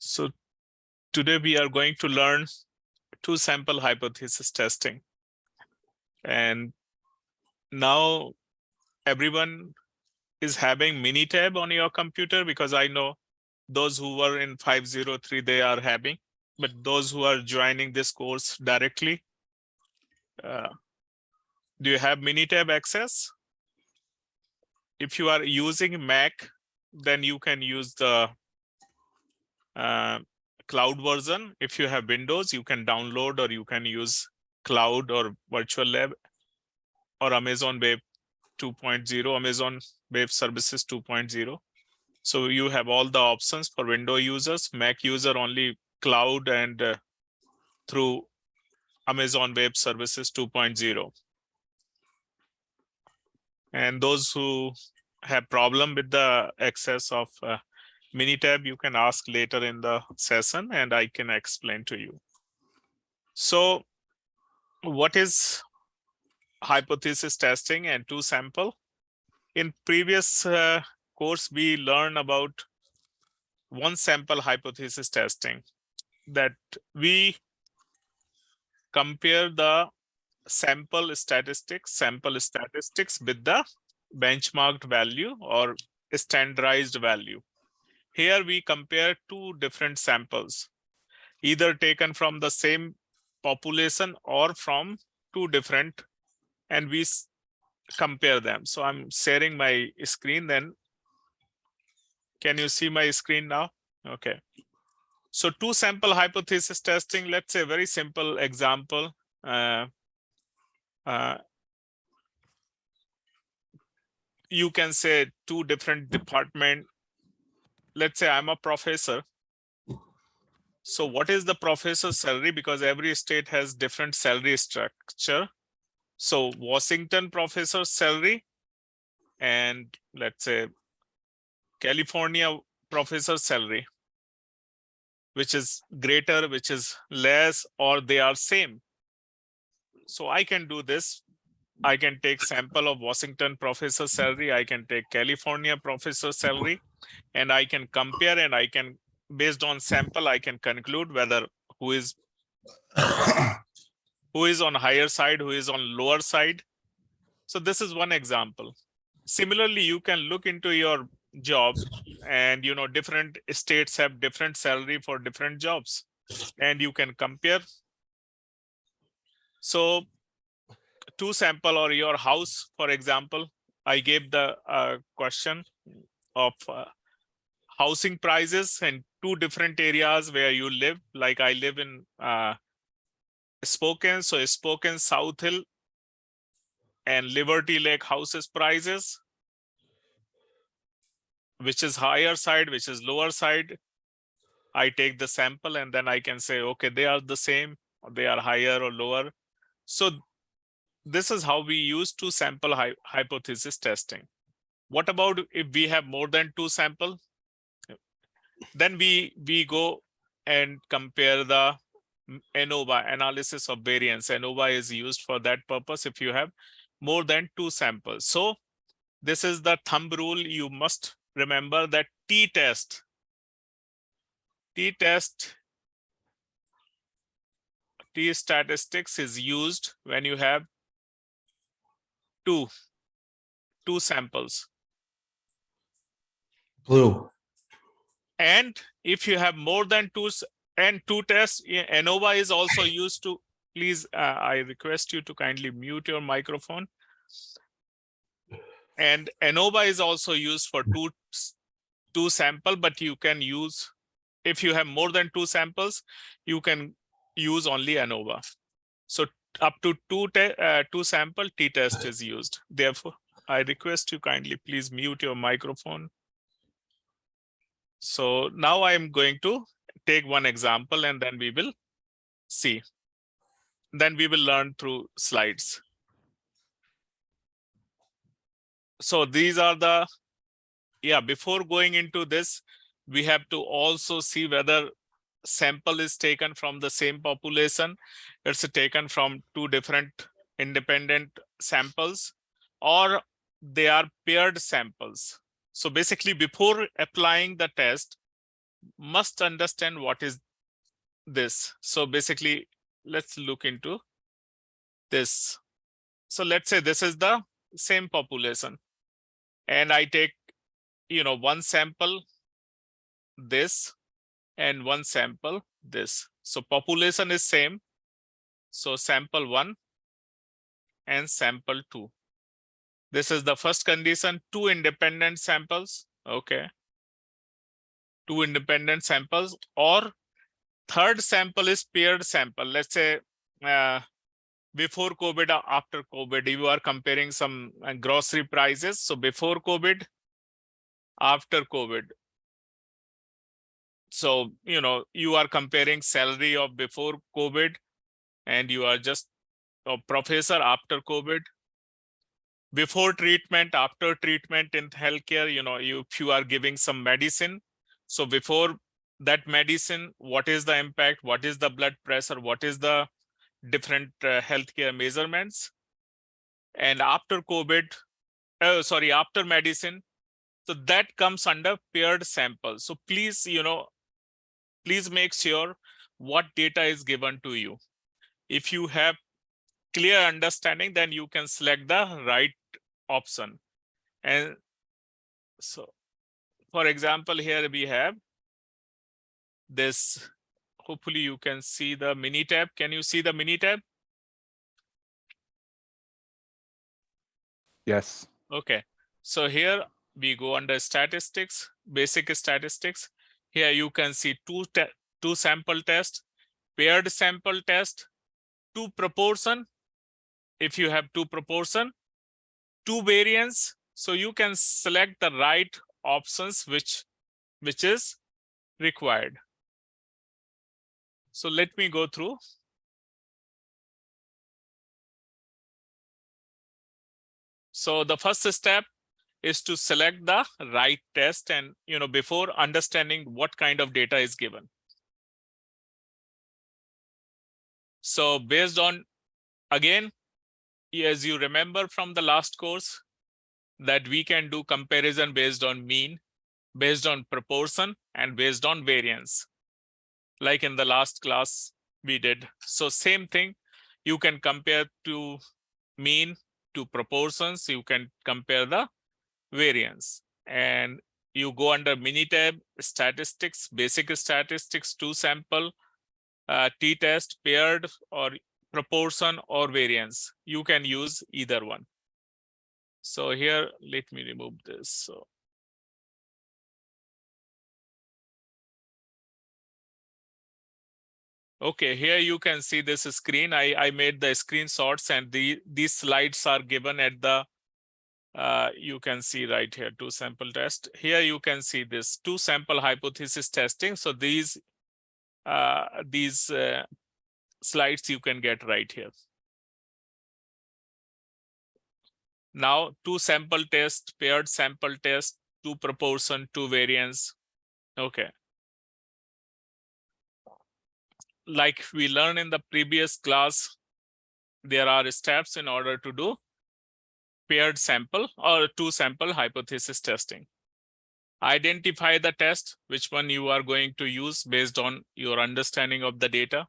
So today we are going to learn two sample hypothesis testing. And now everyone is having Minitab on your computer, because I know those who were in 503, they are having, but those who are joining this course directly, do you have Minitab access? If you are using Mac, then you can use the cloud version. If you have Windows, you can download, or you can use cloud or virtual lab or Amazon Web 2.0, Amazon Web Services 2.0. So you have all the options for Windows users. Mac user only cloud and through Amazon Web Services 2.0. And those who have problem with the access of Minitab, you can ask later in the session and I can explain to you. So what is hypothesis testing and two sample? In previous course, we learned about one sample hypothesis testing, that we compare the sample statistics with the benchmarked value or standardized value. Here we compare two different samples, either taken from the same population or from two different, and we compare them. So I'm sharing my screen then. Can you see my screen now? Okay. So two sample hypothesis testing, let's say a very simple example. You can say two different department. Let's say I'm a professor. So what is the professor's salary? Because every state has different salary structure. So Washington professor's salary and let's say California professor's salary, which is greater, which is less, or they are same. So I can do this. I can take sample of Washington professor salary. I can take California professor salary, and I can compare, and I can, based on sample, I can conclude whether who is on higher side, who is on lower side. So this is one example. Similarly, you can look into your job, and different states have different salary for different jobs, and you can compare. So two sample, or your house, for example, I gave the question of housing prices in two different areas where you live. Like I live in Spokane, so Spokane South Hill and Liberty Lake houses prices, which is higher side, which is lower side. I take the sample and then I can say, okay, they are the same, or they are higher or lower. So this is how we use two sample hypothesis testing. What about if we have more than two sample? Then we go and compare the ANOVA, analysis of variance. ANOVA is used for that purpose if you have more than two samples. So this is the thumb rule. You must remember that t-test t-statistics is used when you have two samples. Blue. And if you have more than two tests, ANOVA is also used to, please, I request you to kindly mute your microphone. And ANOVA is also used for two sample, but you can use, if you have more than two samples, you can use only ANOVA. So up to two sample, t-test is used. Therefore, I request you kindly please mute your microphone. So now I'm going to take one example and then we will see. Then we will learn through slides. So these are the, before going into this, we have to also see whether sample is taken from the same population. It's taken from two different independent samples, or they are paired samples. So basically, before applying the test, must understand what is this. So basically, let's look into this. So let's say this is the same population, and I take, one sample this and one sample this. So population is same. So sample 1 and sample 2. This is the first condition, 2 independent samples. Okay. 2 independent samples, or third sample is paired sample. Let's say before COVID or after COVID, you are comparing some grocery prices. So before COVID, after COVID. So, you are comparing salary of before COVID, and you are just a professor after COVID. Before treatment, after treatment in healthcare, if you are giving some medicine. So before that medicine, what is the impact? What is the blood pressure? What is the different healthcare measurements? And after COVID, after medicine, so that comes under paired sample. So please, please make sure what data is given to you. If you have clear understanding, then you can select the right option. And so, for example, here we have this. Hopefully you can see the Minitab. Can you see the Minitab? Yes. Okay. So here we go under statistics, basic statistics. Here you can see two sample test, paired sample test, 2 proportion. If you have 2 proportion, 2 variance. So you can select the right options which is required. So let me go through. So the first step is to select the right test, and before understanding what kind of data is given. So based on, again, as you remember from the last course, that we can do comparison based on mean, based on proportion, and based on variance, like in the last class we did. So same thing, you can compare to mean, to proportions, you can compare the variance, and you go under Minitab, statistics, basic statistics, 2 sample, t-test, paired, or proportion, or variance. You can use either one. So here, let me remove this. So okay, here you can see this screen. I made the screenshots, and these slides are given at the, you can see right here, 2 sample test. Here you can see this 2 sample hypothesis testing. So these slides you can get right here. Now 2 sample test, paired sample test, 2 proportion, 2 variance. Okay. Like we learned in the previous class, there are steps in order to do paired sample or 2 sample hypothesis testing. Identify the test, which one you are going to use based on your understanding of the data.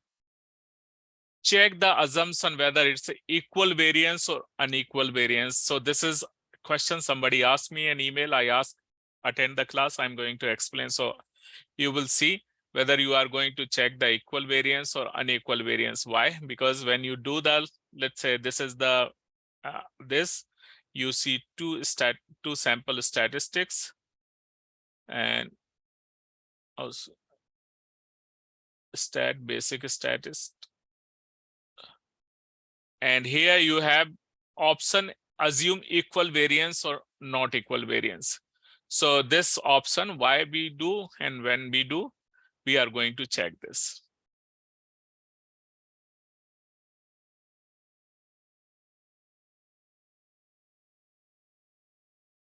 Check the assumption whether it's equal variance or unequal variance. So this is a question somebody asked me an email. I asked, attend the class, I'm going to explain. So you will see whether you are going to check the equal variance or unequal variance. Why? Because when you do the, let's say this is the, you see two sample statistics, and also basic statist. And here you have option assume equal variance or not equal variance. So this option, why we do and when we do, we are going to check this.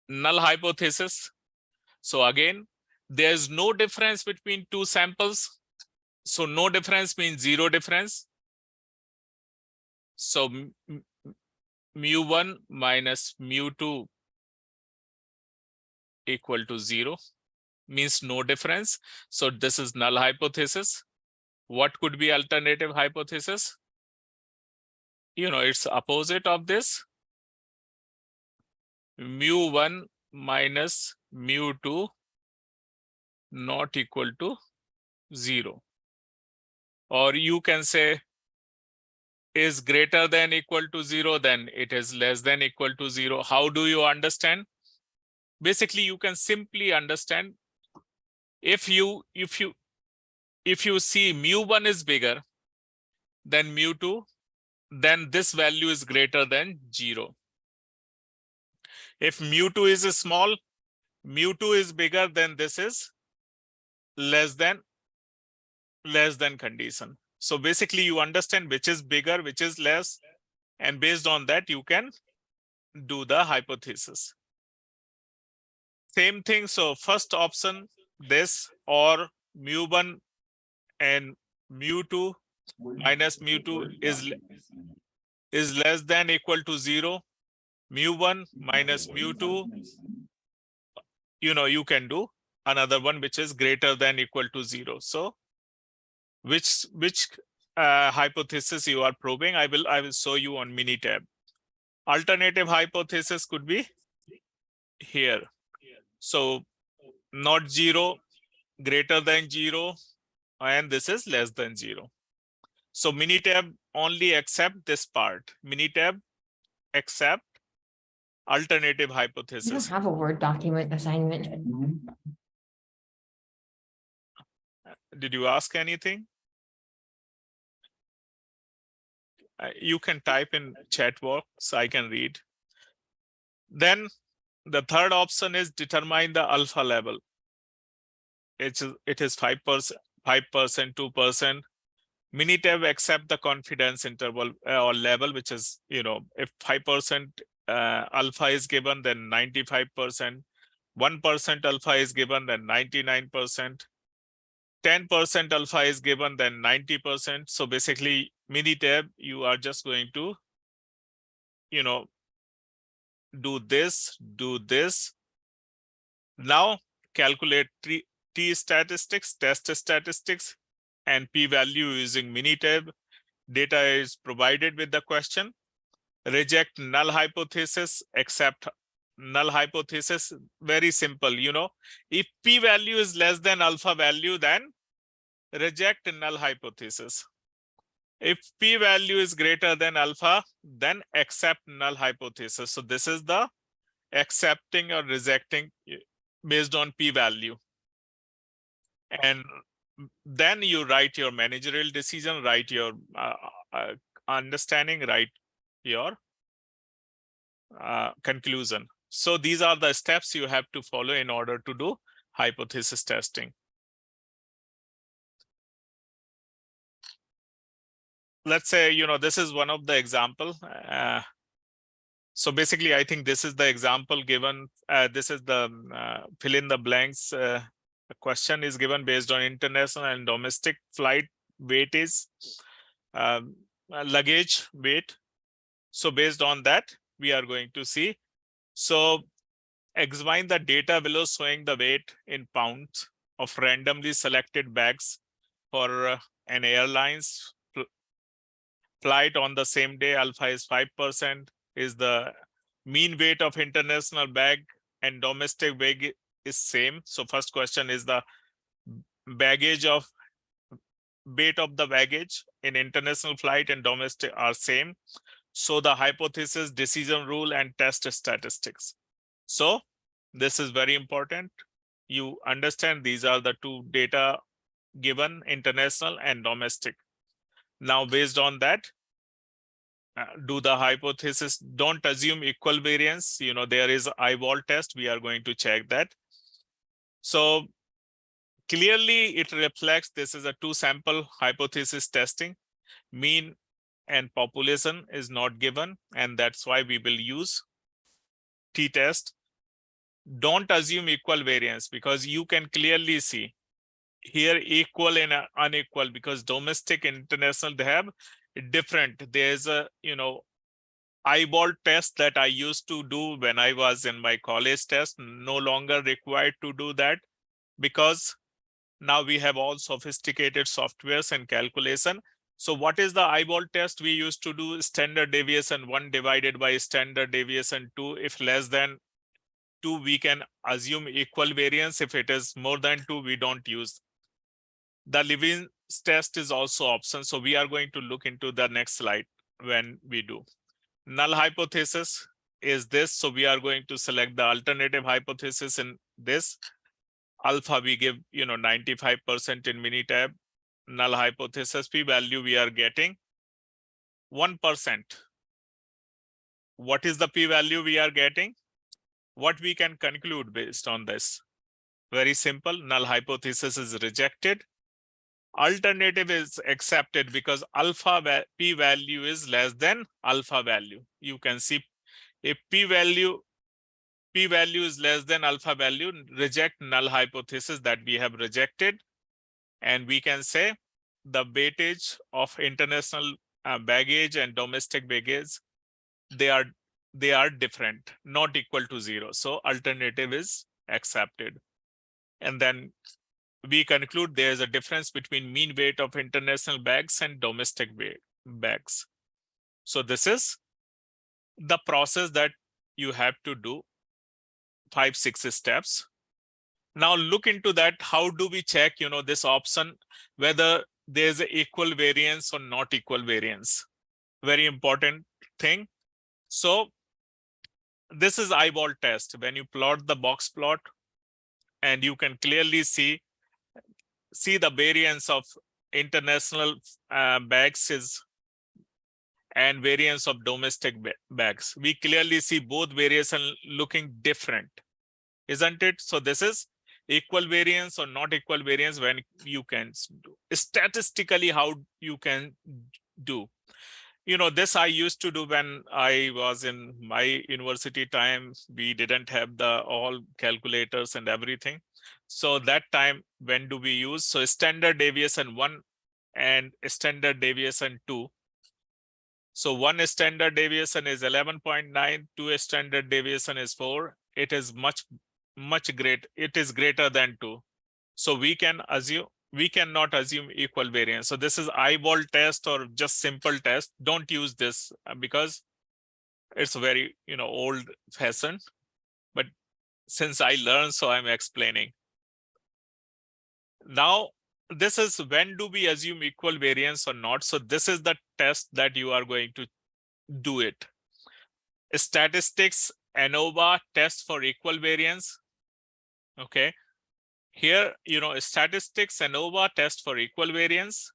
Null hypothesis. So again, there's no difference between 2 samples. So no difference means 0 difference. So mu1 minus mu2 equal to 0. means no difference. So this is null hypothesis. What could be alternative hypothesis? It's opposite of this. Mu1 minus mu2 not equal to 0. Or you can say is greater than equal to 0, then it is less than equal to 0. How do you understand? Basically, you can simply understand if you see mu1 is bigger than mu2, then this value is greater than 0. If mu2 is small, mu2 is bigger, then this is less than condition. So basically you understand which is bigger, which is less, and based on that you can do the hypothesis. Same thing. So first option, this, or mu1 and mu2 minus mu2 is less than equal to 0. Mu1 minus mu2, you can do another one which is greater than equal to 0. So which hypothesis you are probing, I will show you on Minitab. Alternative hypothesis could be here. So not 0, greater than 0, and this is less than 0. So Minitab only accept this part. Minitab accept alternative You don't hypothesis. have a Word document assignment. Did you ask anything? You can type in chat box, I can read. Then the third option is determine the alpha level. It is 5%, 2%. Minitab accept the confidence interval or level, which is, if 5% alpha is given, then 95%. 1% alpha is given, then 99%. 10% alpha is given, then 90%. So basically, Minitab, you are just going to, do this. Now calculate t statistics, test statistics, and p-value using Minitab. Data is provided with the question. Reject null hypothesis, accept null hypothesis. Very simple, if p-value is less than alpha value, then reject null hypothesis. If p-value is greater than alpha, then accept null hypothesis. So this is the accepting or rejecting based on p-value. And then you write your managerial decision, write your understanding, write your conclusion. So these are the steps you have to follow in order to do hypothesis testing. Let's say, this is one of the example. So basically, I think this is the example given. This is the fill in the blanks. The question is given based on international and domestic flight weightage, luggage weight. So based on that, we are going to see. So examine the data below showing the weight in pounds of randomly selected bags for an airline's flight on the same day. Alpha is 5%, is the mean weight of international bag, and domestic bag is same. So first question is the baggage of weight of the baggage in international flight and domestic are same. So the hypothesis, decision rule, and test statistics. So this is very important. You understand these are the two data given, international and domestic. Now, based on that, do the hypothesis. Don't assume equal variance. There is eyeball test. We are going to check that. So clearly it reflects this is a two sample hypothesis testing. Mean and population is not given, and that's why we will use t-test. Don't assume equal variance, because you can clearly see here equal and unequal, because domestic, international, they have different. There's a eyeball test that I used to do when I was in my college test, no longer required to do that. because now we have all sophisticated softwares and calculation. So what is the eyeball test? We used to do standard deviation 1 divided by standard deviation 2. If less than 2, we can assume equal variance. If it is more than 2, we don't use. The Levin's test is also option. So we are going to look into the next slide when we do. Null hypothesis is this. So we are going to select the alternative hypothesis in this. Alpha we give 95% in Minitab. Null hypothesis p-value we are getting 1%. What is the p-value we are getting? What we can conclude based on this? Very simple. Null hypothesis is rejected. Alternative is accepted because alpha p-value is less than alpha value. You can see if p-value is less than alpha value, reject null hypothesis that we have rejected. And we can say the weightage of international baggage and domestic baggage, they are different, not equal to 0. So alternative is accepted. And then we conclude there is a difference between mean weight of international bags and domestic bags. So this is the process that you have to do, 5-6 steps. Now look into that. How do we check, this option, whether there's an equal variance or not equal variance? Very important thing. So this is eyeball test. When you plot the box plot, and you can clearly see the variance of international bags and variance of domestic bags. We clearly see both variation looking different, isn't it? So this is equal variance or not equal variance when you can do. Statistically, how you can do. This I used to do when I was in my university time. We didn't have the all calculators and everything. So that time, when do we use? So standard deviation 1 and standard deviation 2. So 1 standard deviation is 11.9, 2 standard deviation is 4. It is much great. It is greater than 2. So we cannot assume equal variance. So this is eyeball test or just simple test. Don't use this because it's very, old fashioned. But since I learned, so I'm explaining. Now, this is when do we assume equal variance or not? So this is the test that you are going to do it. Statistics ANOVA test for equal variance. Okay. Here, statistics ANOVA test for equal variance.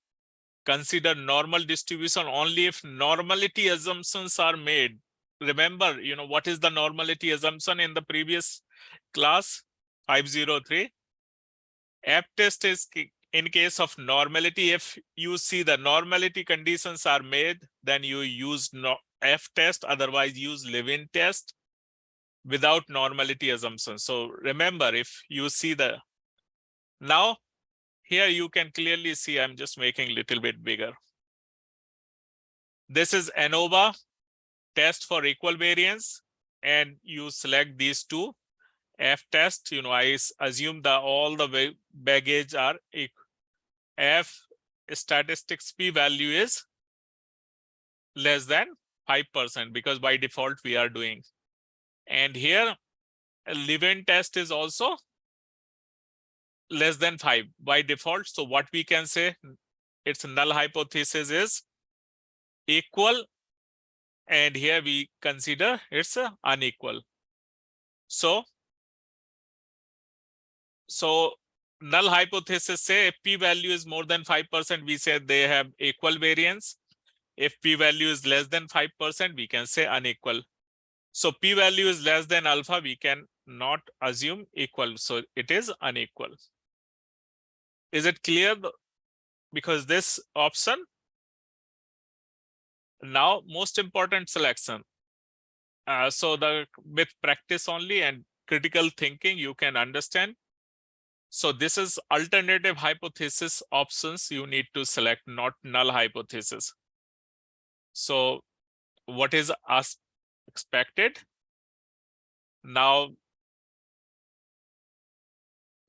Consider normal distribution only if normality assumptions are made. Remember, what is the normality assumption in the previous class? 503. F test is in case of normality. If you see the normality conditions are made, then you use F test, otherwise use Levin test without normality assumption. So remember, if you see now here you can clearly see, I'm just making a little bit bigger. This is ANOVA test for equal variance, and you select these two. F test, I assume all the baggage are equal. F statistics p-value is less than 5% because by default we are doing. And here a Levin test is also less than 5 by default. So what we can say, its null hypothesis is equal, and here we consider it's unequal. So null hypothesis say if p-value is more than 5%, we say they have equal variance. If p-value is less than 5%, we can say unequal. So p-value is less than alpha, we can not assume equal. So it is unequal. Is it clear? Because this option. Now, most important selection. So with practice only and critical thinking, you can understand. So this is alternative hypothesis options you need to select, not null hypothesis. So what is expected? Now,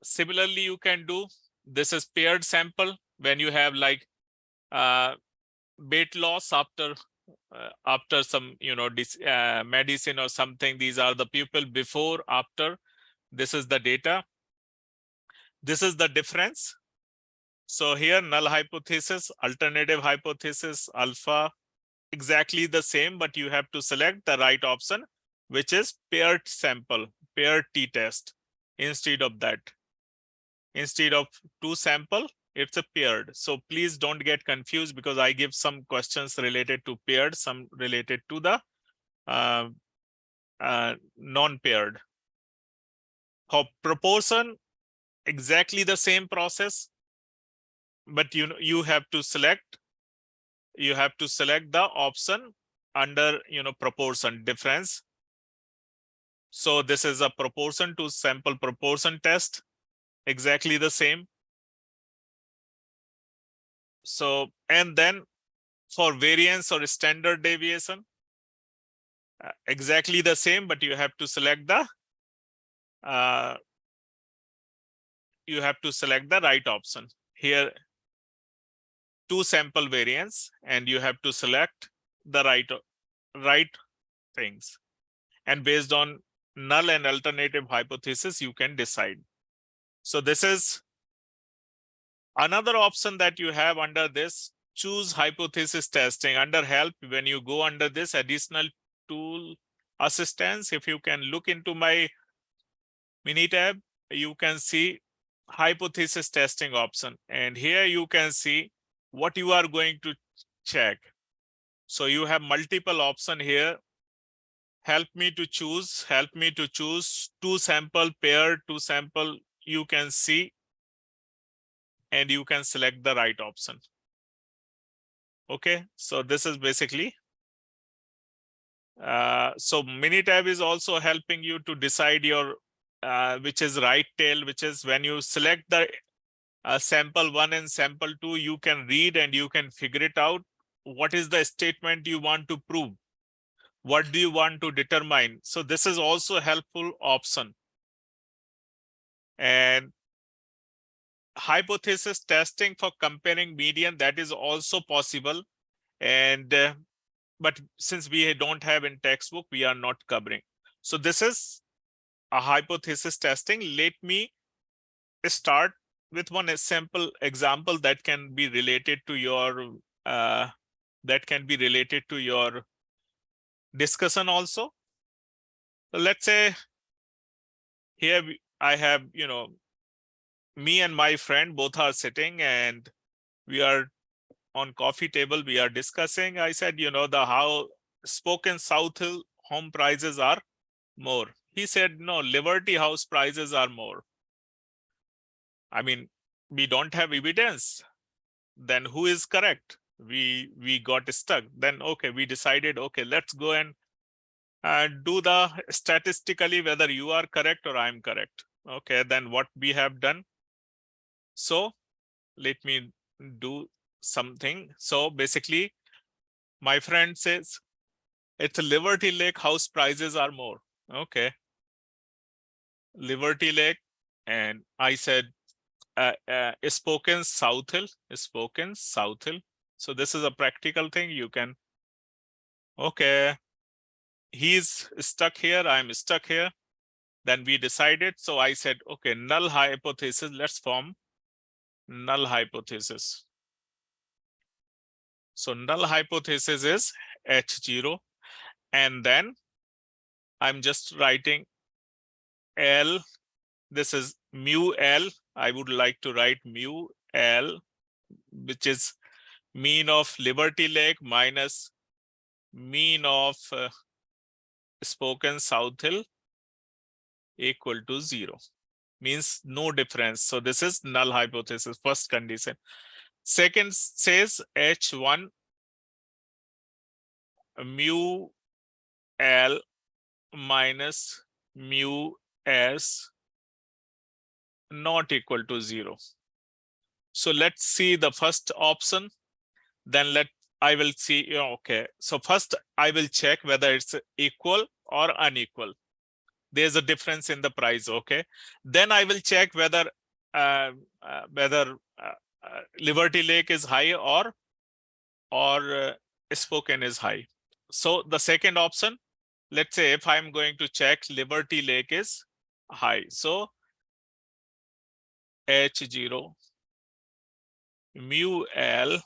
Similarly, you can do, this is paired sample when you have like weight loss after some, medicine or something. These are the people before, after. This is the data. This is the difference. So here null hypothesis, alternative hypothesis, alpha, exactly the same, but you have to select the right option, which is paired sample, paired t-test. Instead of that, instead of two sample, it's a paired. So please don't get confused, because I give some questions related to paired, some related to the non-paired. Proportion, exactly the same process, but you have to select the option under proportion difference. So this is a proportion to sample proportion test, exactly the same. So, and then for variance or standard deviation, exactly the same, but you have to select the right option. Here, two sample variance, and you have to select the right things. And based on null and alternative hypothesis, you can decide. So this is another option that you have under this, choose hypothesis testing. Under help, when you go under this additional tool assistance, if you can look into my Minitab, you can see hypothesis testing option. And here you can see what you are going to check. So you have multiple option here. Help me to choose two sample pair, two sample, you can see, and you can select the right option. Okay, so this is basically, so Minitab is also helping you to decide your, which is right tail, which is when you select the sample 1 and sample 2, you can read and you can figure it out. What is the statement you want to prove? What do you want to determine? So this is also a helpful option. And hypothesis testing for comparing median, that is also possible. And but since we don't have in textbook, we are not covering. So this is a hypothesis testing. Let me start with one simple example that can be related to your discussion also. So let's say here I have, me and my friend both are sitting, and we are on coffee table, we are discussing. I said, how Spoken South Hill home prices are more. He said, no, Liberty House prices are more. I mean, we don't have evidence. Then who is correct? We got stuck. Then, okay, we decided, okay, let's go and do the statistically whether you are correct or I'm correct. Okay, then what we have done. So let me do something. So basically, my friend says, it's Liberty Lake house prices are more. Okay. Liberty Lake. And I said, Spoken South Hill. So this is a practical thing. You can, okay, he's stuck here, I'm stuck here. Then we decided. So I said, okay, null hypothesis, let's form null hypothesis. So null hypothesis is H0. And then I'm just writing L. This is mu L. I would like to write mu L, which is mean of Liberty Lake minus mean of Spoken South Hill equal to 0. Means no difference. So this is null hypothesis, first condition. Second says H1 mu L minus mu S not equal to 0. So let's see the first option. Then I will see, okay. So first I will check whether it's equal or unequal. There's a difference in the price. Okay. Then I will check whether Liberty Lake is high or Spokane is high. So the second option, let's say if I'm going to check Liberty Lake is high. So H0 mu L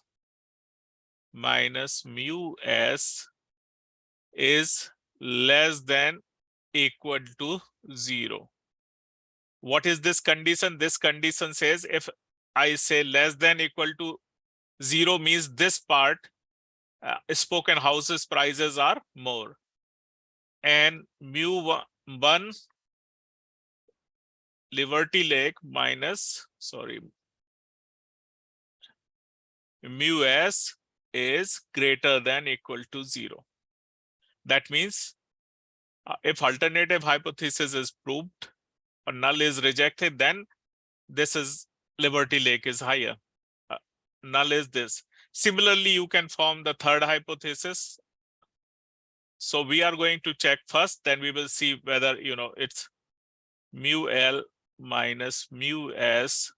minus mu S is less than equal to 0. What is this condition? This condition says if I say less than equal to 0 means this part, Spokane houses prices are more. And mu1 Liberty Lake minus, sorry, mu S is greater than equal to 0. That means if alternative hypothesis is proved or null is rejected, then this is Liberty Lake is higher. Null is this. Similarly, you can form the third hypothesis. So we are going to check first, then we will see whether, it's mu L minus mu S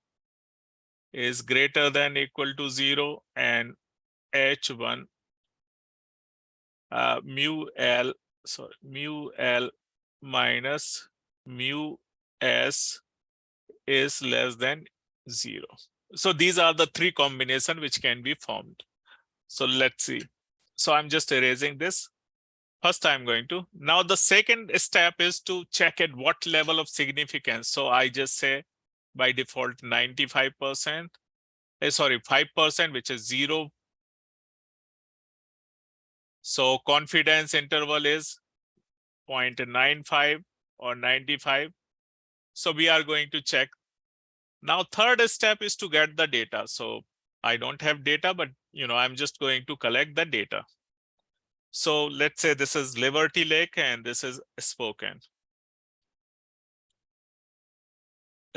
is greater than equal to 0 and H1 mu L minus mu S is less than 0. So these are the three combinations which can be formed. So let's see. So I'm just erasing this. First, I'm going to. Now the second step is to check at what level of significance. So I just say by default 95%. Sorry, 5%, which is 0. So confidence interval is 0.95 or 95. So we are going to check. Now, third step is to get the data. So I don't have data, but I'm just going to collect the data. So let's say this is Liberty Lake and this is Spokane.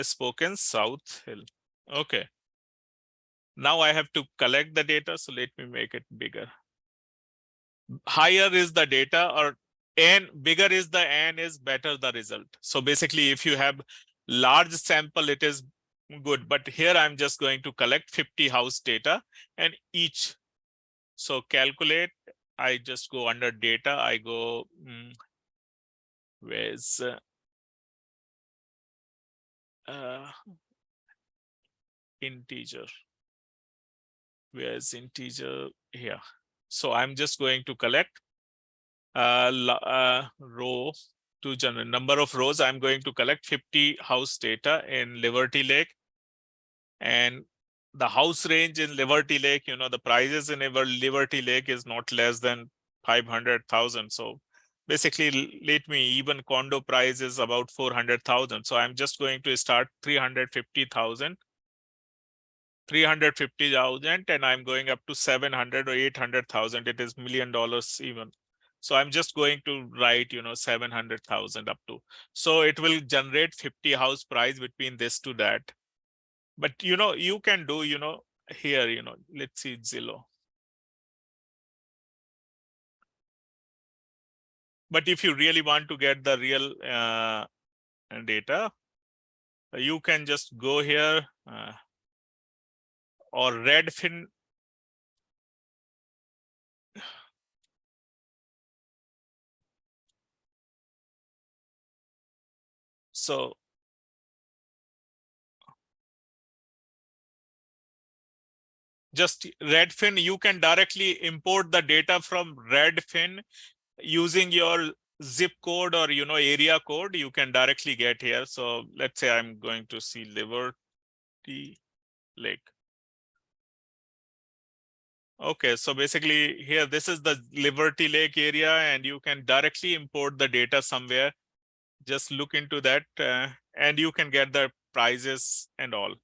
Spokane South Hill. Okay. Now I have to collect the data. So let me make it bigger. Higher is the data, or n bigger is the n, is better the result. So basically, if you have large sample, it is good. But here I'm just going to collect 50 house data and each. So calculate, I just go under data. I go, where's integer? Where's integer? Here. So I'm just going to collect row to generate number of rows. I'm going to collect 50 house data in Liberty Lake. And the house range in Liberty Lake, the prices in Liberty Lake is not less than 500,000. So basically, let me even condo price is about 400,000. So I'm just going to start 350,000, and I'm going up to 700 or 800,000. It is $1 million even. So I'm just going to write, 700,000 up to. So it will generate 50 house price between this to that. But, you can do, here, let's see Zillow. But if you really want to get the real data, you can just go here or Redfin. So just Redfin, you can directly import the data from Redfin using your zip code or area code. You can directly get here. So let's say I'm going to see Liberty Lake. Okay, so basically here, this is the Liberty Lake area, and you can directly import the data somewhere. Just look into that and you can get the prices and all.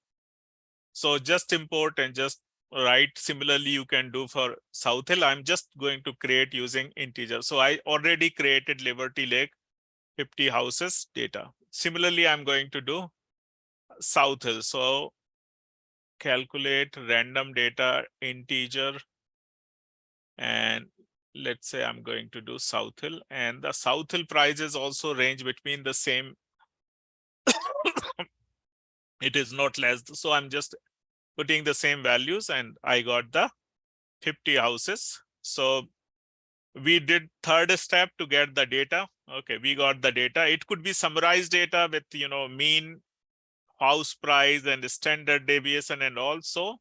So just import and just write. Similarly, you can do for South Hill. I'm just going to create using integer. So I already created Liberty Lake 50 houses data. Similarly, I'm going to do South Hill. So calculate random data integer and let's say I'm going to do South Hill, and the South Hill prices also range between the same. It is not less. So I'm just putting the same values and I got the 50 houses. So we did third step to get the data. Okay, we got the data. It could be summarized data with, mean, house price and standard deviation, and also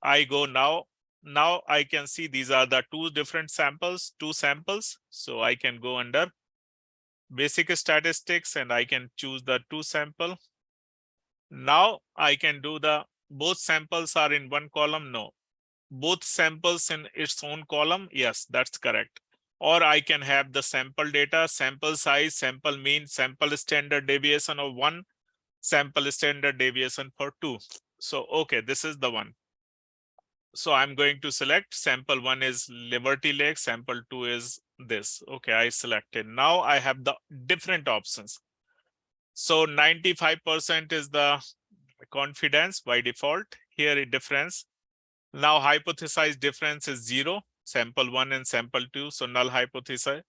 I go now. Now I can see these are the two samples. So I can go under basic statistics and I can choose the two sample. Now I can do both samples are in one column. No, both samples in its own column. Yes, that's correct. Or I can have the sample data, sample size, sample mean, sample standard deviation of 1, sample standard deviation for 2. So, okay, this is the one. So I'm going to select sample 1 is Liberty Lake, sample 2 is this. Okay, I selected. Now I have the different options. So 95% is the confidence by default. Here a difference. Now hypothesized difference is 0, sample 1 and sample 2. So null hypothesis.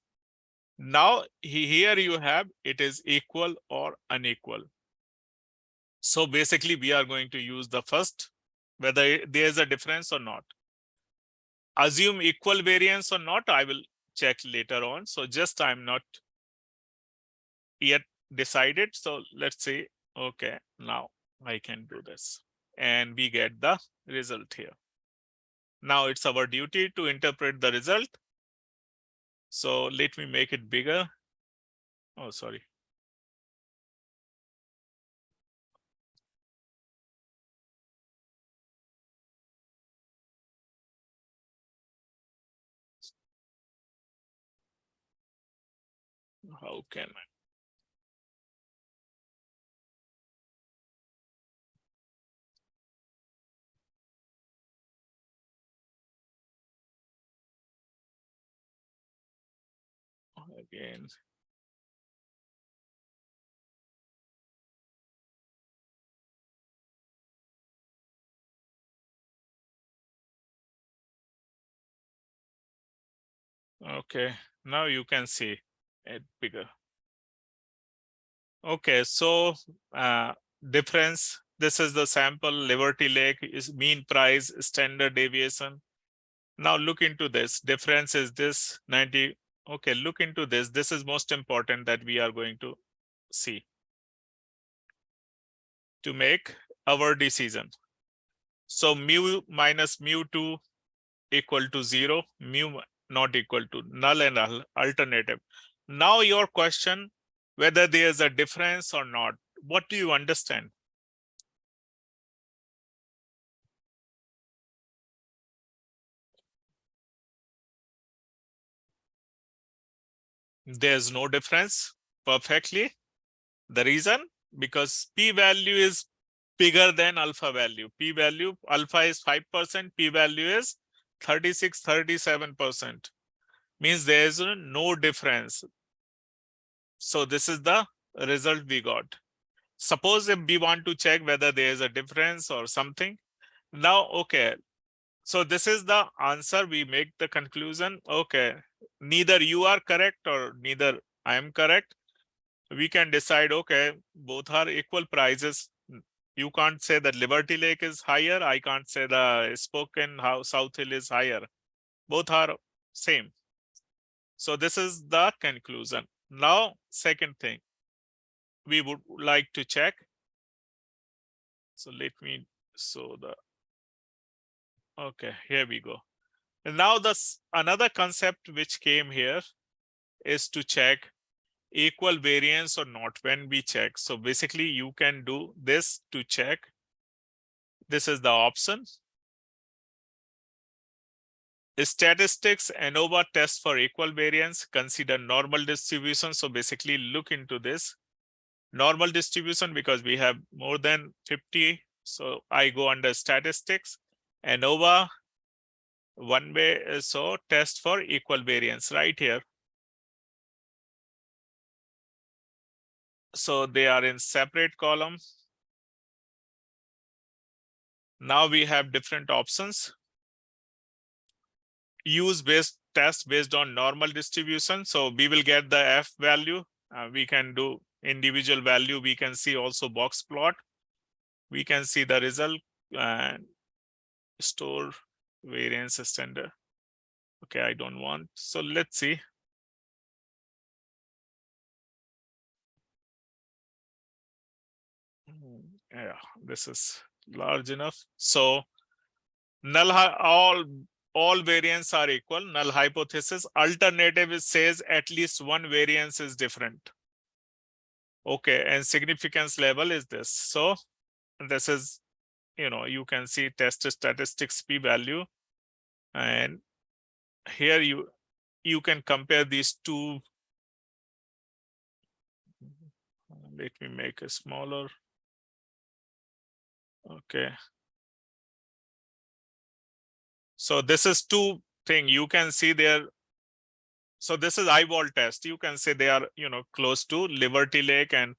Now here you have it is equal or unequal. So basically we are going to use the first, whether there is a difference or not. Assume equal variance or not, I will check later on. So just I'm not yet decided. So let's say, okay, now I can do this. And we get the result here. Now it's our duty to interpret the result. So let me make it bigger. Oh, sorry. How can I? Again. Okay, now you can see it bigger. Okay, so difference, this is the sample, Liberty Lake is mean price, standard deviation. Now look into this, difference is this 90. Okay, look into this. This is most important that we are going to see to make our decision. So mu minus mu2 equal to 0, mu not equal to null and alternative. Now your question, whether there is a difference or not, what do you understand? There's no difference perfectly. The reason, because p-value is bigger than alpha value. P-value, alpha is 5%, p-value is 36, 37%. Means there is no difference. So this is the result we got. Suppose if we want to check whether there is a difference or something. Now, okay. So this is the answer. We make the conclusion. Okay. Neither you are correct or neither I am correct. We can decide, okay, both are equal prices. You can't say that Liberty Lake is higher. I can't say the Spokane South Hill is higher. Both are same. So this is the conclusion. Now, second thing, we would like to check. So let me show the, okay, here we go. And now another concept which came here is to check equal variance or not when we check. So basically you can do this to check. This is the option. Statistics ANOVA test for equal variance, consider normal distribution. So basically look into this normal distribution because we have more than 50. So I go under statistics, ANOVA, one way. So test for equal variance right here. So they are in separate column. Now we have different options. use based test based on normal distribution. So we will get the F value. We can do individual value. We can see also box plot. We can see the result and store variance standard. Okay, I don't want. So let's see. Yeah, this is large enough. So all variants are equal. Null hypothesis. Alternative says at least one variance is different. Okay, and significance level is this. So this is, you can see test statistics p-value, and here you can compare these two. Let me make it smaller. Okay. So this is two thing you can see there. So this is eyeball test. You can say they are, close to Liberty Lake and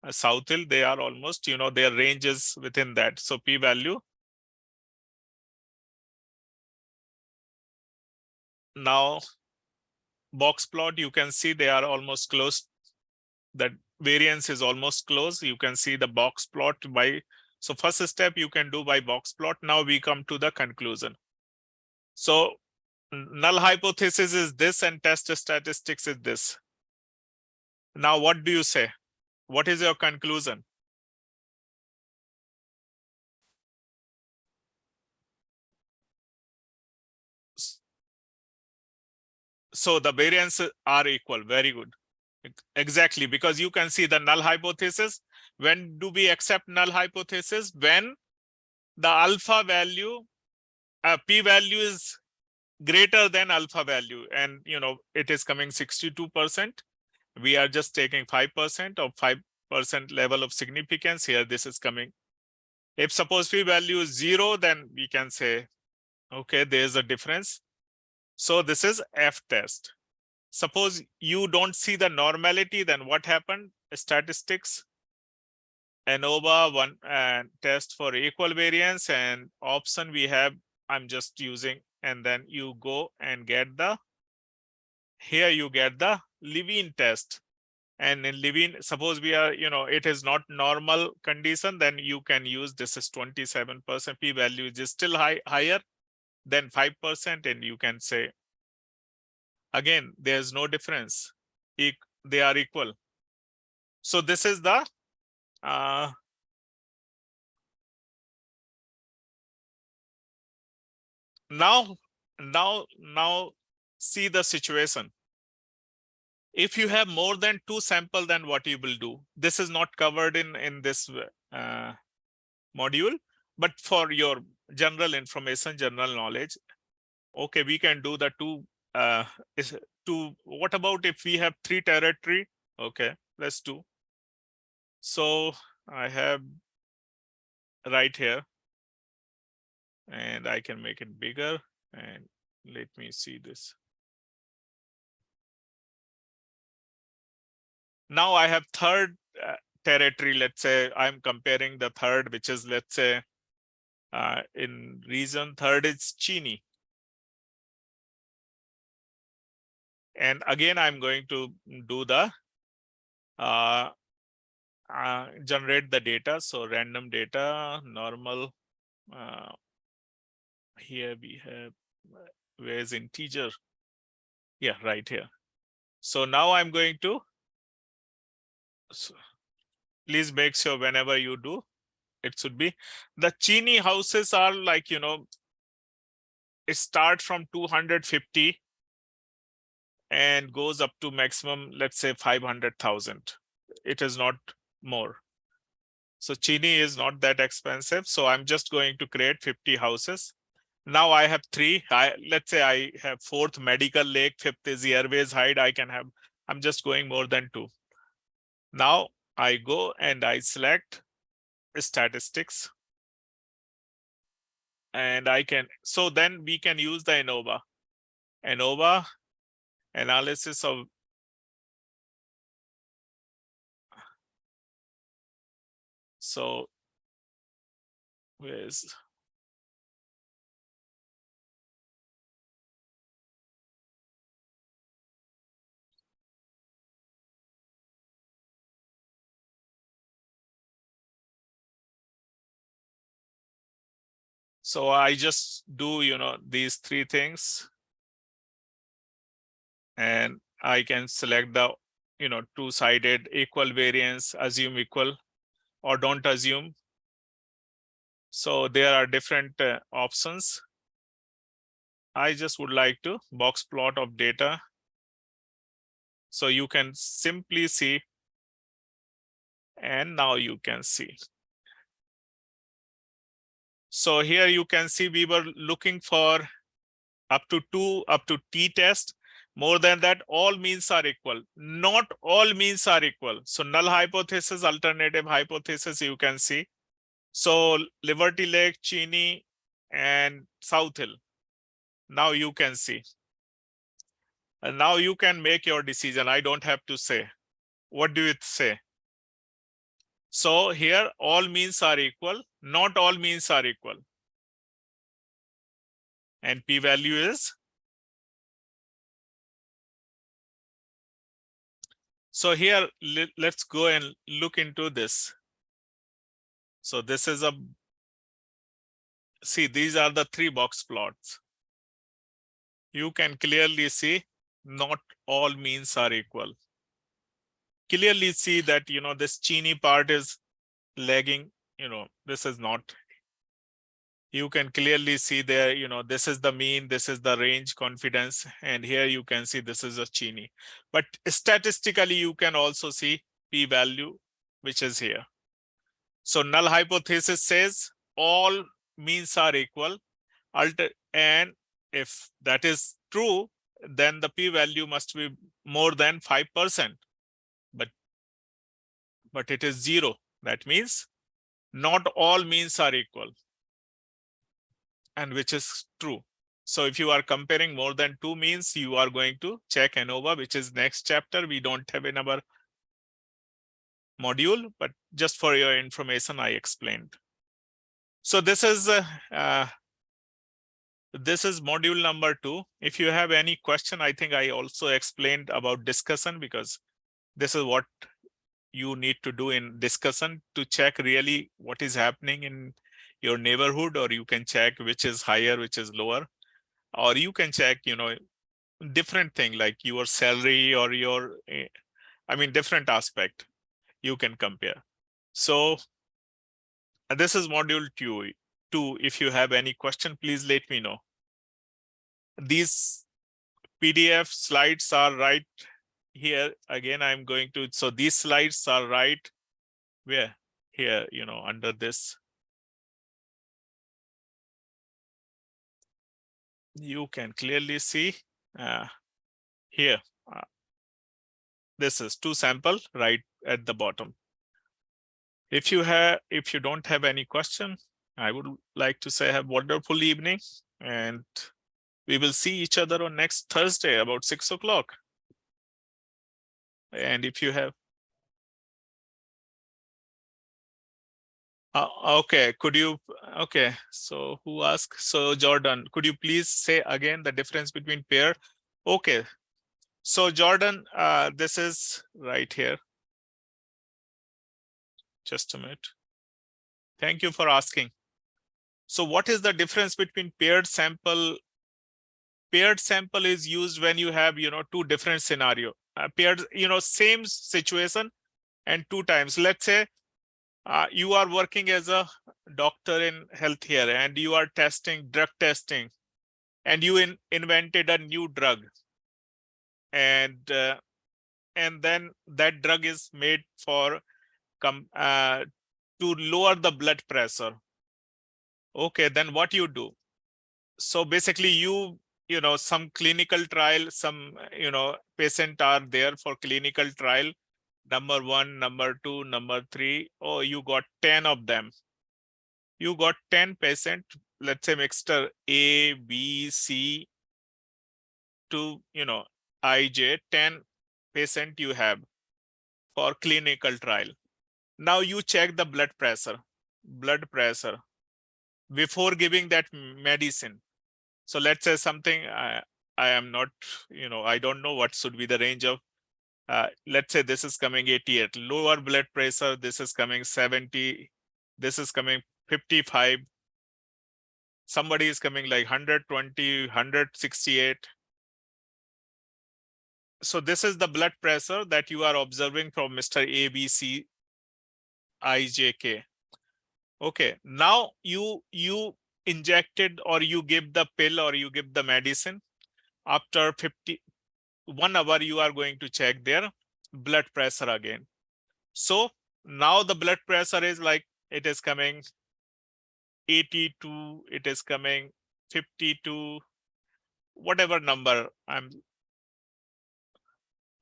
South Hill. They are almost, their range is within that. So p-value. Now box plot, you can see they are almost close. That variance is almost close. You can see the box plot by. So first step you can do by box plot. Now we come to the conclusion. So null hypothesis is this and test statistics is this. Now what do you say? What is your conclusion? So the variances are equal. Very good. Exactly, because you can see the null hypothesis. When do we accept null hypothesis? When the alpha value, p-value is greater than alpha value, and it is coming 62%. We are just taking 5% of 5% level of significance here. This is coming. If suppose p-value is 0, then we can say, okay, there's a difference. So this is F test. Suppose you don't see the normality, then what happened? Statistics, ANOVA one and test for equal variance, and option we have, I'm just using, and then you go and get here you get the Levine test. And in Levine, suppose we are, it is not normal condition, then you can use this is 27%, p-value is still higher than 5%, and you can say, again, there's no difference. They are equal. So this is the now see the situation. If you have more than 2 sample, then what you will do? This is not covered in this module, but for your general information, general knowledge, okay, we can do the what about if we have 3 territory? Okay, let's do. So I have right here, and I can make it bigger, and let me see this. Now I have third territory. Let's say I'm comparing the third, which is, let's say, in region third is Chini. And again, I'm going to do the generate the data. So random data, normal. Here we have, where's integer? Yeah, right here. So now I'm going to, please make sure whenever you do, it should be the Chini houses are like, it starts from 250 and goes up to maximum, let's say 500,000. It is not more. So Chini is not that expensive. So I'm just going to create 50 houses. Now I have 3. Let's say I have 4th Medical Lake, 5th is Airways Height. I'm just going more than 2. Now I go and I select statistics. And so then we can use the ANOVA analysis of. So where's So I just do, these three things, and I can select the, two-sided equal variance, assume equal, or don't assume. So there are different options. I just would like to box plot of data. So you can simply see, and now you can see. So here you can see we were looking for up to t-test. More than that, all means are equal. Not all means are equal. So null hypothesis, alternative hypothesis, you can see. So Liberty Lake, Cheney, and South Hill. Now you can see. And now you can make your decision. I don't have to say. What do you say? So here all means are equal. Not all means are equal. And p-value is. So here, let's go and look into this. So this is see, these are the three box plots. You can clearly see not all means are equal. Clearly see that, this Cheney part is lagging, this is not. You can clearly see there, this is the mean, this is the range confidence, and here you can see this is a Cheney. But statistically, you can also see p-value, which is here. So null hypothesis says all means are equal, and if that is true, then the p-value must be more than 5%. But it is 0. That means not all means are equal, and which is true. So if you are comparing more than 2 means, you are going to check ANOVA, which is next chapter. We don't have in our module, but just for your information, I explained. So this is module number 2. If you have any question, I think I also explained about discussion, because this is what you need to do in discussion to check really what is happening in your neighborhood, or you can check which is higher, which is lower, or you can check, different thing like your salary or your, different aspect you can compare. So this is module 2. If you have any question, please let me know. These PDF slides are right here. Again, I'm going to, so these slides are right where? Here, under this. You can clearly see here. This is 2 sample right at the bottom. If you don't have any question, I would like to say have a wonderful evening, and we will see each other on next Thursday about 6 o'clock. And if you have, okay, okay, so who asked? So Jordan, could you please say again the difference between pair? Okay, so Jordan, this is right here. Just a minute. Thank you for asking. So what is the difference between paired sample? Paired sample is used when you have, 2 different scenario. Paired, same situation and 2 times. Let's say you are working as a doctor in healthcare and you are drug testing, and you invented a new drug, and then that drug is made for to lower the blood pressure. Okay, then what you do? So basically some clinical trial, some patient are there for clinical trial, number 1, number 2, number 3, or you got 10 of them. You got 10 patient, let's say mixture A, B, C to IJ, 10 patient you have for clinical trial. Now you check the blood pressure before giving that medicine. So let's say something, I am not, I don't know what should be the range of, let's say this is coming 88, lower blood pressure, this is coming 70, this is coming 55. Somebody is coming like 120, 168. So this is the blood pressure that you are observing from Mr. A, B, C, I, J, K. Okay, now you injected or you give the pill or you give the medicine. After 1 hour, you are going to check their blood pressure again. So now the blood pressure is like, it is coming 82, it is coming 52, whatever number I'm.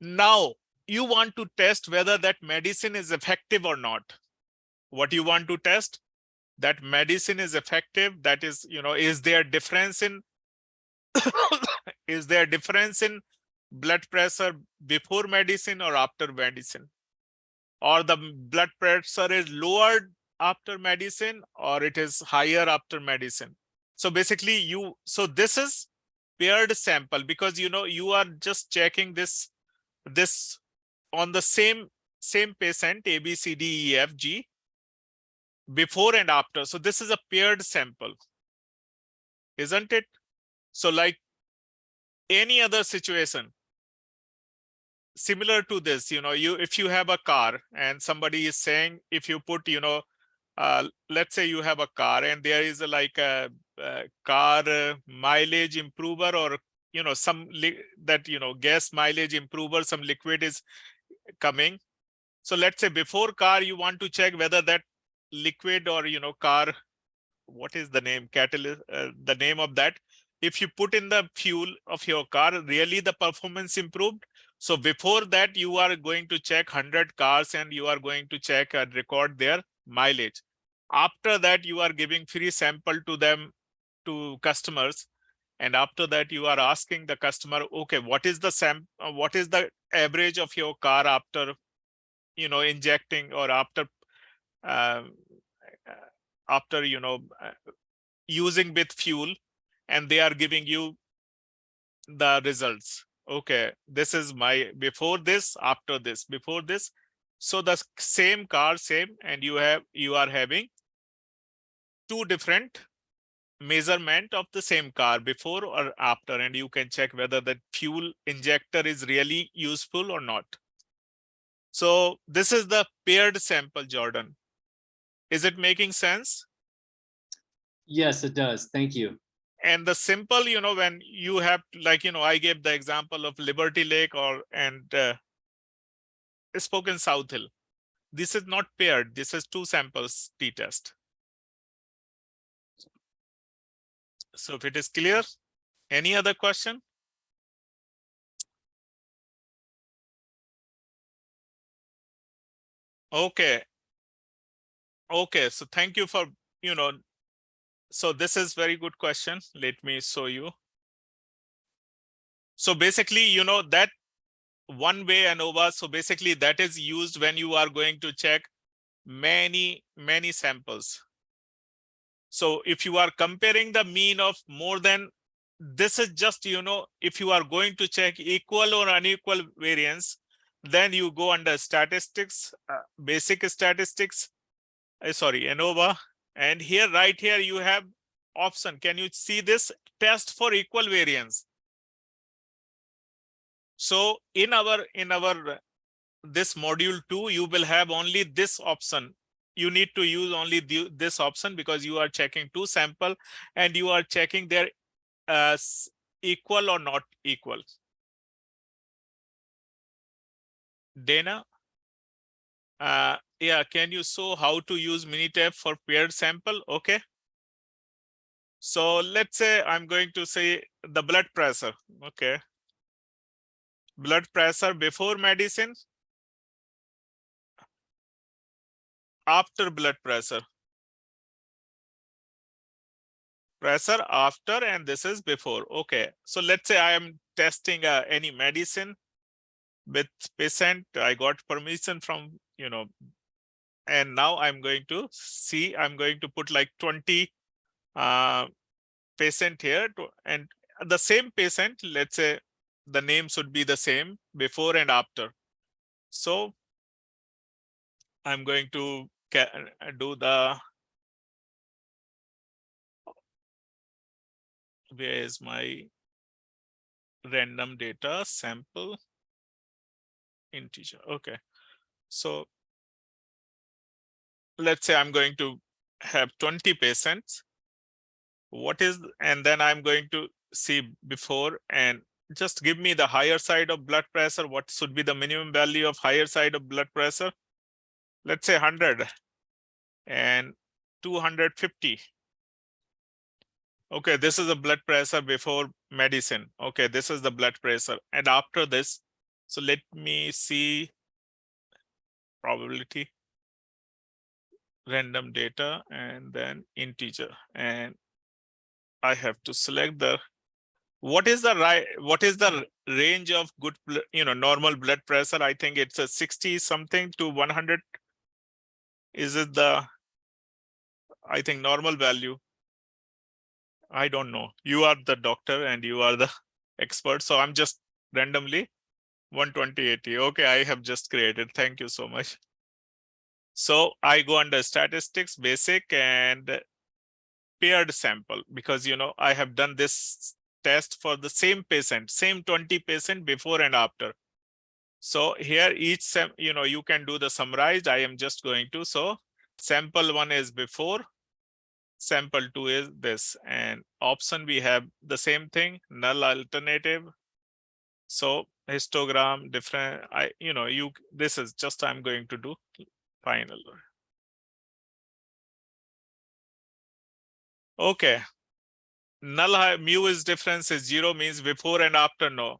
Now you want to test whether that medicine is effective or not. What you want to test? That medicine is effective. That is, is there difference in is there difference in blood pressure before medicine or after medicine? Or the blood pressure is lowered after medicine or it is higher after medicine? So basically so this is paired sample, because you are just checking this on the same patient A, B, C, D, E, F, G before and after. So this is a paired sample, isn't it? So like any other situation similar to this, if you have a car and somebody is saying, if you put, let's say you have a car and there is like a car mileage improver, or some that gas mileage improver, some liquid is coming. So let's say before car you want to check whether that liquid or car, what is the name, catalyst, the name of that, if you put in the fuel of your car, really the performance improved. So before that you are going to check 100 cars and you are going to check and record their mileage. After that you are giving free sample to them, to customers, and after that you are asking the customer, okay, what is the average of your car after injecting or after um, using with fuel, and they are giving you the results. Okay, this is my before this, after this, before this. So the same car, same, and you are having two different measurement of the same car, before or after, and you can check whether the fuel injector is really useful or not. So this is the paired sample, Jordan. Is it making sense? Yes, it does. Thank you. And the simple, when you have, like, I gave the example of Liberty Lake and Spoken South Hill. This is not paired. This is two samples t-test. So if it is clear, any other question? Okay. Okay, so thank you for, so this is very good question. Let me show you. So basically, that one way ANOVA, so basically that is used when you are going to check many samples. So if you are comparing the mean of more than, this is just, if you are going to check equal or unequal variance, then you go under statistics, basic statistics, sorry, ANOVA. And here, right here, you have option. Can you see this? Test for equal variance. So in our this module 2, you will have only this option. You need to use only this option because you are checking two sample and you are checking their equal or not equal. Dana, yeah, can you show how to use Minitab for paired sample? Okay. So let's say I'm going to say the blood pressure. Okay. Blood pressure before medicine, after blood pressure. Pressure after, and this is before. Okay. So let's say I am testing any medicine with patient. I got permission from, and now I'm going to see, I'm going to put like 20 patient here and the same patient, let's say the name should be the same before and after. So I'm going to do the where is my random data sample integer? Okay, so let's say I'm going to have 20 patients. What is, and then I'm going to see before, and just give me the higher side of blood pressure. What should be the minimum value of higher side of blood pressure? Let's say 100 and 250. Okay, this is the blood pressure before medicine. Okay, this is the blood pressure. And after this, so let me see probability, random data, and then integer. And I have to select the, what is the range of good, normal blood pressure? I think it's a 60 something to 100. Is it the, I think, normal value? I don't know. You are the doctor and you are the expert. So I'm just randomly 120, 80. Okay, I have just created. Thank you so much. So I go under statistics, basic, and paired sample, because I have done this test for the same patient, same 20 patient before and after. So here each you can do the summarized. I am just going to, so sample 1 is before, sample 2 is this, and option we have the same thing, null alternative. So histogram different, this is just, I'm going to do final. Okay, null mu is difference is 0, means before and after no,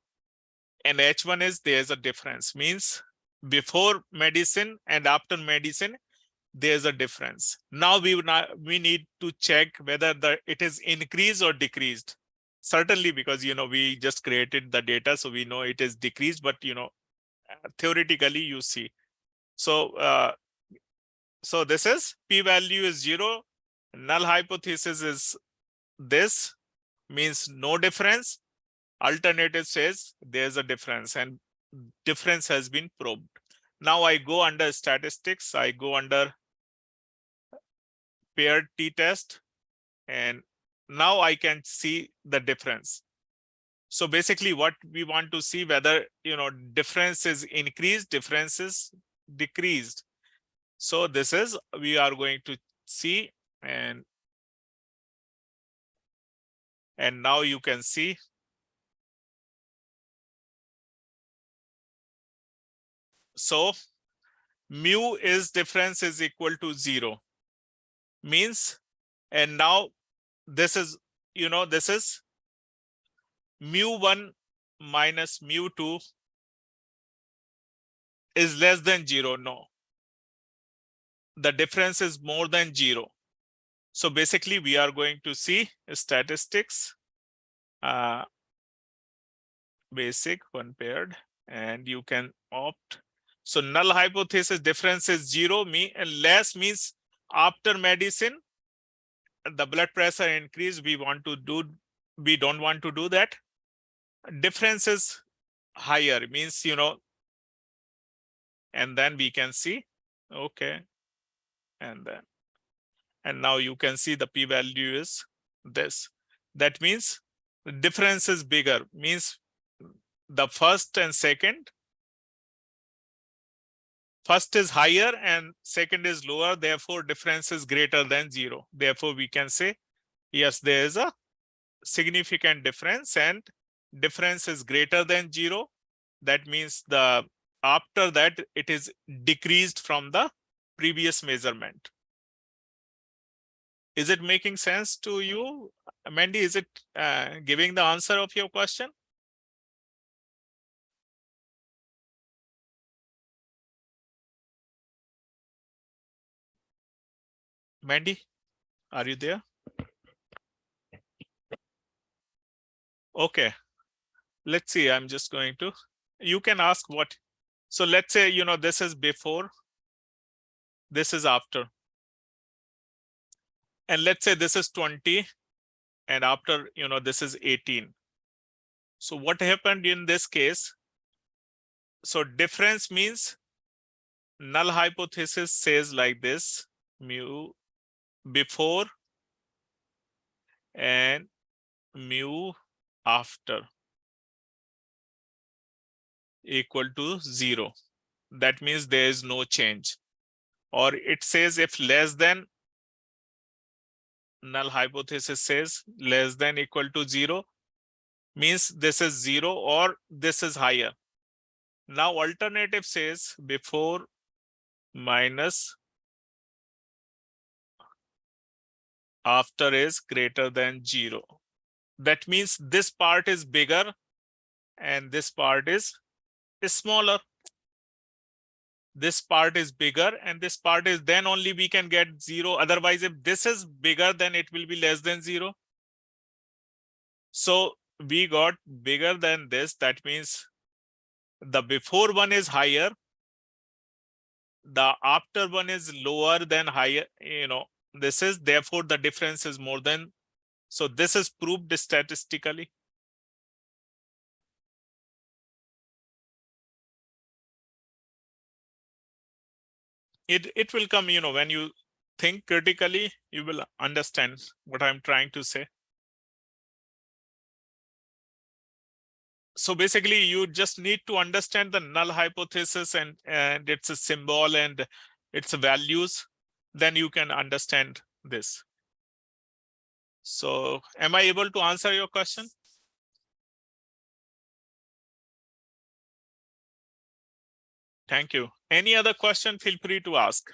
and H1 is there's a difference, means before medicine and after medicine there's a difference. Now we need to check whether it is increased or decreased. Certainly, because we just created the data, so we know it is decreased, but theoretically you see. So so this is p-value is 0. Null hypothesis is this, means no difference. Alternative says there's a difference, and difference has been probed. Now I go under statistics, I go under paired t-test, and now I can see the difference. So basically what we want to see, whether difference is increased, difference is decreased. So this is, we are going to see, and now you can see. So mu is difference is equal to 0, means, and now this is, this is mu1 minus mu2 is less than 0. No, the difference is more than 0. So basically we are going to see statistics, basic, one paired, and you can opt. So null hypothesis difference is 0, and less means after medicine the blood pressure increase, we don't want to do that. Difference is higher, means and then we can see. Okay, and now you can see the p-value is this. That means the difference is bigger, means the first and second, first is higher and second is lower, therefore difference is greater than 0. Therefore we can say yes, there is a significant difference, and difference is greater than 0. That means the after that it is decreased from the previous measurement. Is it making sense to you, Mandy? Is it giving the answer of your question? Mandy, are you there? Okay, let's see. I'm just going to, you can ask what. So let's say, this is before, this is after. And let's say this is 20 and after, this is 18. So what happened in this case? So difference means null hypothesis says like this, mu before and mu after equal to 0. That means there is no change. Or it says if less than, null hypothesis says less than equal to 0, means this is 0 or this is higher. Now alternative says before minus after is greater than 0. That means this part is bigger and this part is smaller. This part is bigger and this part is, then only we can get 0. Otherwise, if this is bigger, then it will be less than 0. So we got bigger than this. That means the before one is higher. The after one is lower than higher. This is, therefore the difference is more than. So this is proved statistically. It will come, when you think critically, you will understand what I'm trying to say. So basically, you just need to understand the null hypothesis and its a symbol and its values. Then you can understand this. So am I able to answer your question? Thank you. Any other question, feel free to ask.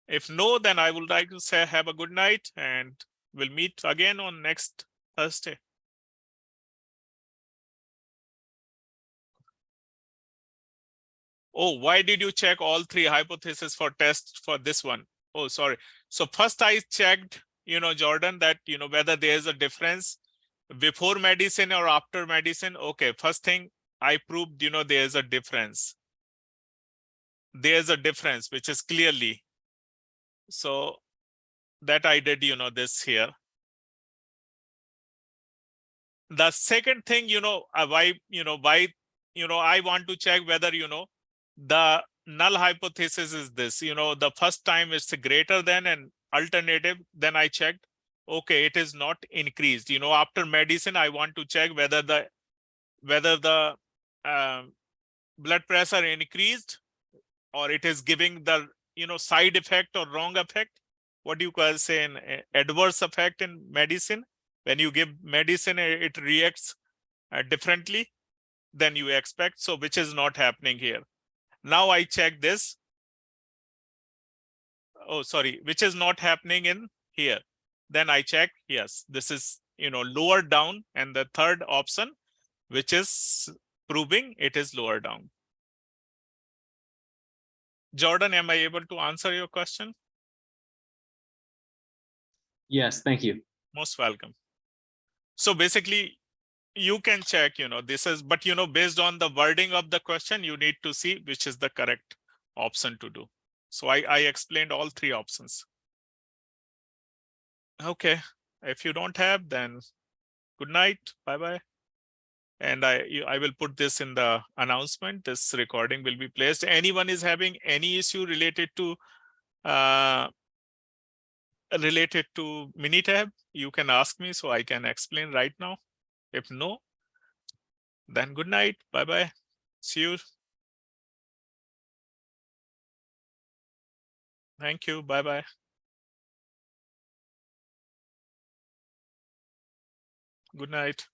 If no, then I would like to say have a good night and we'll meet again on next Thursday. Oh, why did you check all three hypotheses for test for this one? Oh, sorry. So first I checked, Jordan, that, whether there's a difference before medicine or after medicine. Okay, first thing I proved, there's a difference. There's a difference, which is clearly. So that I did, this here. The second thing, why I want to check whether, the null hypothesis is this, the first time it's greater than an alternative, then I checked, okay, it is not increased. After medicine, I want to check whether the blood pressure increased or it is giving the, side effect or wrong effect. What do you guys say, an adverse effect in medicine? When you give medicine, it reacts differently than you expect. So which is not happening here. Now I check this. Oh, sorry, which is not happening in here. Then I check, yes, this is, lower down. And the third option, which is proving it is lower down. Jordan, am I able to answer your question? Yes, thank you. Most welcome. So basically, you can check, this is, but, based on the wording of the question, you need to see which is the correct option to do. So I explained all three options. Okay. If you don't have, then good night. Bye-bye. And I will put this in the announcement. This recording will be placed. Anyone is having any issue related to Minitab, you can ask me so I can explain right now. If no, then good night. Bye-bye. See you. Thank you. Bye-bye. Good night.